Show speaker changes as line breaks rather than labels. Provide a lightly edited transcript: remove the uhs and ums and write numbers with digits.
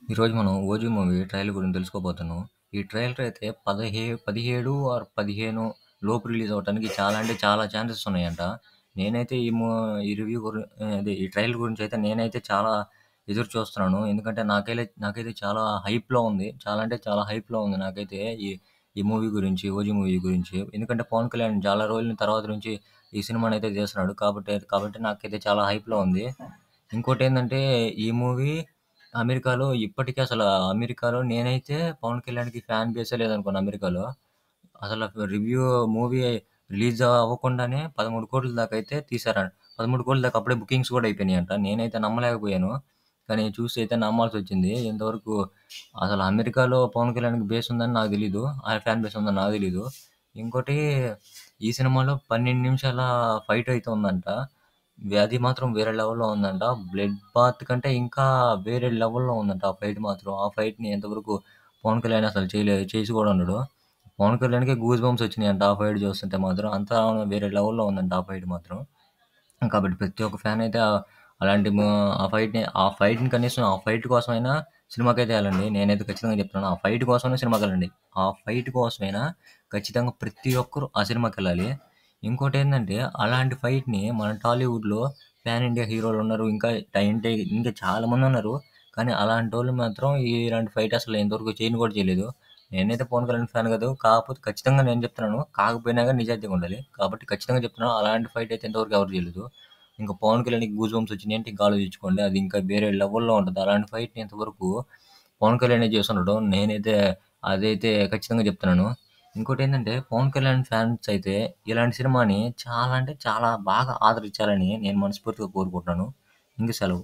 ఈరోజు మనం 'OG' movie trailer గురించి తెలుసుకోబోతున్నాం. ఈ ట్రైలర్ అయితే 17 ఆర్ 15 లోపు రిలీజ్ అవ్వటానికి చాలా అంటే చాలా ఛాన్సెస్ ఉన్నాయంట. నేనైతే ఈ రివ్యూ అదే ఈ ట్రైలర్ గురించి అయితే నేనైతే చాలా ఎదురు చూస్తున్నాను. ఎందుకంటే నాకైతే చాలా హైప్‌లో ఉంది. చాలా అంటే చాలా హైప్‌లో ఉంది నాకైతే ఈ ఈ మూవీ గురించి 'ఓజీ' మూవీ గురించి. ఎందుకంటే పవన్ కళ్యాణ్ చాలా రోజుల తర్వాత నుంచి ఈ సినిమానైతే తీస్తున్నాడు. కాబట్టి నాకైతే చాలా హైప్‌లో ఉంది. ఇంకోటేందంటే ఈ మూవీ అమెరికాలో నేనైతే పవన్ కళ్యాణ్‌కి ఫ్యాన్ బేసే లేదనుకోండి అమెరికాలో. అసల మూవీ రిలీజ్ అవ్వకుండానే 13,00,00,000 దాకా అయితే తీశారంట. 13,00,00,000 దాకా అప్పుడే బుకింగ్స్ కూడా అయిపోయినాయంట. నేనైతే నమ్మలేకపోయాను. కానీ చూసి అయితే నమ్మాల్సొచ్చింది. ఇంతవరకు అసలు అమెరికాలో పవన్ కళ్యాణ్‌కి బేస్ ఉందని నాకు తెలీదు. ఫ్యాన్ బేస్ ఉందని నాకు తెలీదు. ఇంకోటి ఈ సినిమాలో 12 నిమిషాల ఫైట్ అయితే ఉందంట. అది మాత్రం వేరే లెవెల్‌లో ఉందంట. బ్లడ్ బాత్ కంటే ఇంకా వేరే లెవెల్‌లో ఉందంట ఆ ఫైట్ మాత్రం. ఆ ఫైట్‌ని ఇంతవరకు పవన్ కళ్యాణ్ అసలు చేసి కూడా ఉండడు. పవన్ కళ్యాణ్‌కే గూస్ బంప్స్ వచ్చినాయంట ఆ ఫైట్ చూస్తుంటే మాత్రం. అంతా వేరే లెవెల్‌లో ఉందంట ఆ ఫైట్ మాత్రం. కాబట్టి ప్రతి ఒక్క ఫ్యాన్ అయితే అలాంటి ఆ ఫైట్‌ని కనీసం ఆ ఫైట్ కోసమైనా సినిమాకైతే ఎళ్ళండి. నేనైతే ఖచ్చితంగా చెప్తున్నాను. ఆ ఫైట్ కోసమైనా సినిమాకెళ్ళండి. ఆ ఫైట్ కోసమైనా ఖచ్చితంగా ప్రతి ఒక్కరు ఆ సినిమాకెళ్ళాలి. ఇంకోటేందంటే అలాంటి ఫైట్‌ని మన టాలీవుడ్‌లో పాన్ ఇండియా హీరోలున్నారు. ఇంకా చాలామందున్నారు. కానీ అలాంటోళ్ళు మాత్రం ఇలాంటి ఫైట్ అసలు ఇంతవరకు చేయను కూడా చేయలేదు. నేనైతే పవన్ కళ్యాణ్ ఫ్యాన్ కాదు. కాకపోతే ఖచ్చితంగా నేను చెప్తున్నాను. కాకపోయినా గాని నిజాయితీగా ఉండాలి. కాబట్టి ఖచ్చితంగా చెప్తున్నాను. అలాంటి ఫైట్ అయితే ఇంతవరకు ఎవరు చేయలేదు. ఇంకా పవన్ కళ్యాణ్‌కి గూస్ బంప్స్ వచ్చినాయంటే ఇంకా ఆలోచించుకోండి. అది ఇంకా వేరే లెవెల్‌లో ఉంటది. అలాంటి ఫైట్‌ని ఇంతవరకు పవన్ కళ్యాణే చేసుండడు. నేనైతే అదైతే ఖచ్చితంగా చెప్తున్నాను. ఇంకోటేంటంటే పవన్ కళ్యాణ్ ఫ్యాన్స్ అయితే ఇలాంటి సినిమాని చాలా అంటే చాలా బాగా ఆదరించాలని నేను మనస్ఫూర్తిగా కోరుకుంటున్నాను. ఇంక సెలవు.